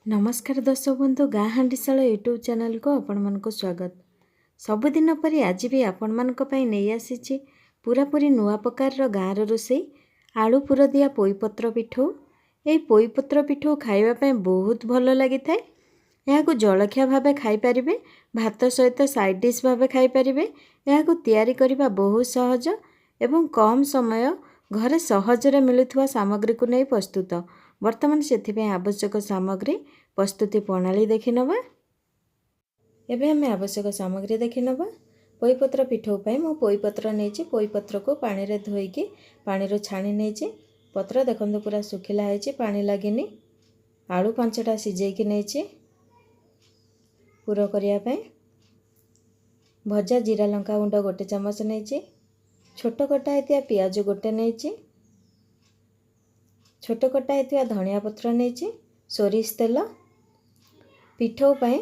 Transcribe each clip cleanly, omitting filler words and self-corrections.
नमस्कार दर्शक बंधु गाँ हांडीशाला यूट्यूब चैनल को आपण मानक स्वागत। सबुदिन परी आज भी आपण मानक पई नहीं आसीछि पूरापूरी नुआ प्रकार गाँर रोषे आलू पुर दिया पोईपत्र पिठौ। ये पोईपत्र पिठौ खाइबा पई बहुत भल लगी थाए। यहाँ जलखिया भावे खाई परिबे, भात सहित साइड डिश भावे खाई परिबे। यहाँ तैयारी करबा बहुत सहज एवं कम समय घरे सहजरे मिलुथुवा सामग्री को नहीं प्रस्तुत। वर्तमान से आवश्यक सामग्री प्रस्तुति प्रणाली देखि नबा। एबे हमें आवश्यक सामग्री देखि नबा। पोईपत्र पिठौ पई मो पोईपत्र नेछि। पोईपत्र को पानी रे धोईकी पानी रो छाणी नेछि। पत्र देखंतु पूरा सुखिला हेछि, पानी लागिनी। आलू 5टा सिजेइकी नेछि पुर करिया पई। भजा जीरा लंका गुंड 1 चमच नेछि। छोट कटा हेतिया पियाज 1 नेछि। छोट कटा हेतिया धनिया पत्र नेछि। सोरिष तेल। पिठौ पई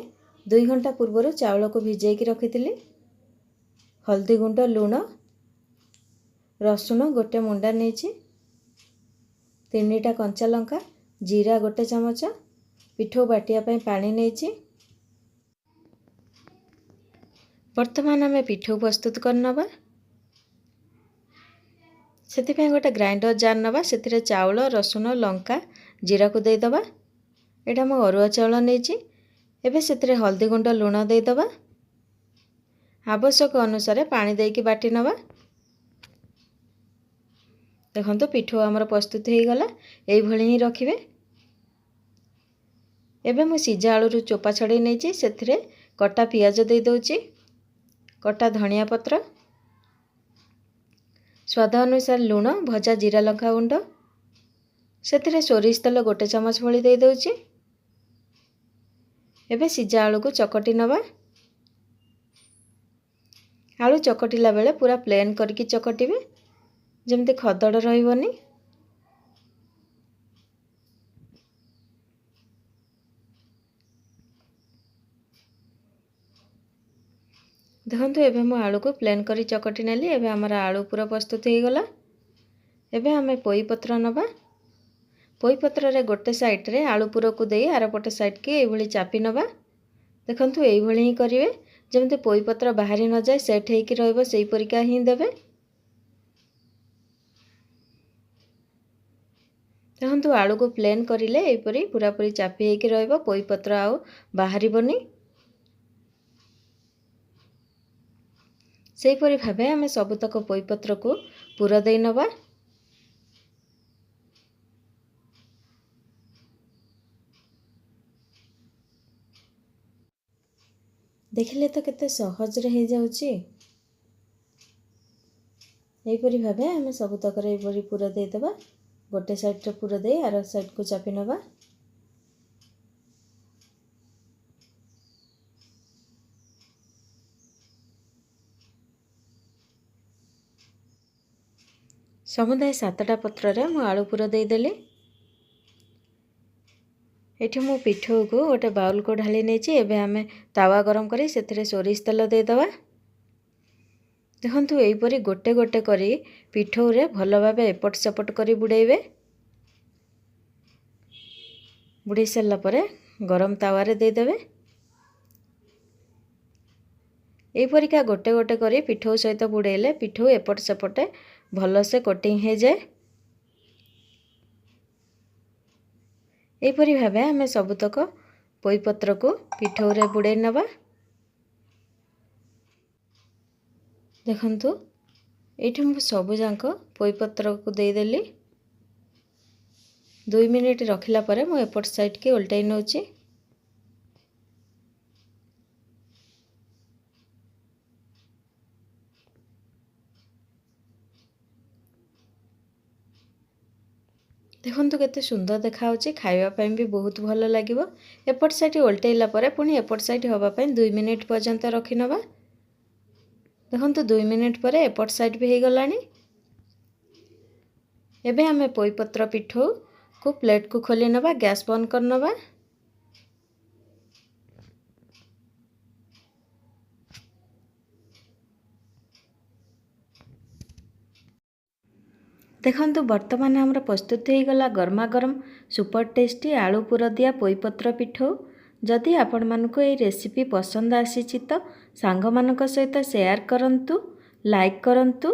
2 घंटा पूर्व चावल को भिजेकी रखिथिली। हल्दी गुंड, लूण, रसुण 1 मुंडा नेछि। 3टा कंचा लंका, जीरा 1 चमच। पिठौ बाटिया पई पानी नेछि। वर्तमान आमे पिठौ प्रस्तुत करनबा। सेति गोटे ग्राइंडर जार नबा। सेतिरे चावल, रसुण, लंका, जीरा को दे दबा। एटा म अरुआ चावल नेछि। एबे सेतिरे हल्दी गुंड, लूण दे दबा। आवश्यक अनुसार पानी देकी बाटी नबा। देखंतु पिठौ हमर प्रस्तुत हे गला। एई भଳି ही रखिबे। एबे मु सिजा आलू रु चोपा छडे नेछि। सेतिरे कटा पियाज दे दोछि, कटा धनिया पत्र, स्वाद अनुसार लूण, भजा जीरा लंका गुंड, सेतिरे सोरिष तेल 1 चमच भली दे दोछि। एबे सिजा आलू को चकटी नबा। आलू चकटिला बेले पूरा प्लेन करके चकटिबे, जेमते खदड़ रहिबनी। देखंतु एबे मो आलू को प्लेन करी चकटी नेली। एबे हमर आलू पूरा प्रस्तुत हे गला। एबे हमें पोई पत्र नबा। पोई पत्र रे गोटे साइड रे आलू पूरा को देई आर पटे साइड के एई भली चापी नबा। देखंतु एई भली ही करिवे, जेमते पोई पत्र बाहरी न जाय, सेट हेकी रहइबो सेई परिका ही देबे। देखंतु आलू को प्लेन करिले एई परी पूरा पूरी चापी हेकी रहइबो, पोई पत्र आउ बाहरिबोनी। सेई परी भाबे हमें सबुतक पोई पत्र को पूरा देई नबा। देखिले तो केते सहज रे हे जाउची। एई परी भाबे हमें सबुतक रे एई परी पूरा देई दबा। गोटे साइड रे पूरा देई आर साइड को चापी नबा। समुदाय 7टा पत्र रे मु आलू पूरा देई देली। एठी मु पिठौ को गोटे बाउल को ढाली नेछि। एबे हमें तावा गरम करी सेथिरे सोरिष तेल दे दबा। देखंतु एई परी गोटे गोटे करी पिठौ रे भलो भाबे एपट सेपट करी बुड़ेइबे। बुड़े सल्ला परे गरम तावा रे दे देबे। एई परिका गोटे गोटे करी पिठौ सहित बुड़ेइले पिठौ एपट सेपटे भलो से कोटिंग हे जाए। एई परी भाबे हमें सबुतक पोई पत्र को पिठौ रे बुड़े नबा। देखंतु एठी मु सबु जांक पोई पत्र को दे देली। 2 मिनिट रखिला परे मु एपट साइड के उल्टाई नउची। देखंतु केते सुंदर देखा होची। खाइबा पई भी बहुत भलो लागिवो। एपट साइड उल्टाइला परे पुनी एपट साइड होबा पई 2 मिनिट पर्यंत रखि नबा। देखंतु 2 मिनिट परे एपट साइड भी हे गलानी। एबे हमें पोई पत्र पिठौ को प्लेट को खोली नबा। गैस बंद कर नबा। ଦେଖନ୍ତୁ ବର୍ତ୍ତମାନ ଆମର ପ୍ରସ୍ତୁତ ହୋଇଗଲା ଗରମା ଗରମ ସୁପର ଟେଷ୍ଟି ଆଳୁ ପୁର ଦିଆ ପୋଇପତ୍ର ପିଠଉ। ଯଦି ଆପଣମାନଙ୍କୁ ଏହି ରେସିପି ପସନ୍ଦ ଆସିଛି ତ ସାଙ୍ଗମାନଙ୍କ ସହିତ ସେୟାର କରନ୍ତୁ, ଲାଇକ୍ କରନ୍ତୁ,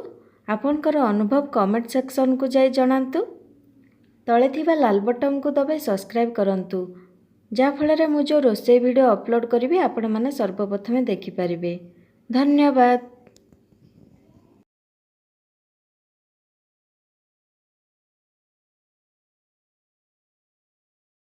ଆପଣଙ୍କର ଅନୁଭବ କମେଣ୍ଟ ସେକ୍ସନକୁ ଯାଇ ଜଣାନ୍ତୁ। ତଳେ ଥିବା ଲାଲ ବଟନକୁ ଦବାଇ ସବସ୍କ୍ରାଇବ୍ କରନ୍ତୁ, ଯାହାଫଳରେ ମୁଁ ଯେଉଁ ରୋଷେଇ ଭିଡ଼ିଓ ଅପଲୋଡ଼ କରିବି ଆପଣମାନେ ସର୍ବପ୍ରଥମେ ଦେଖିପାରିବେ। ଧନ୍ୟବାଦ।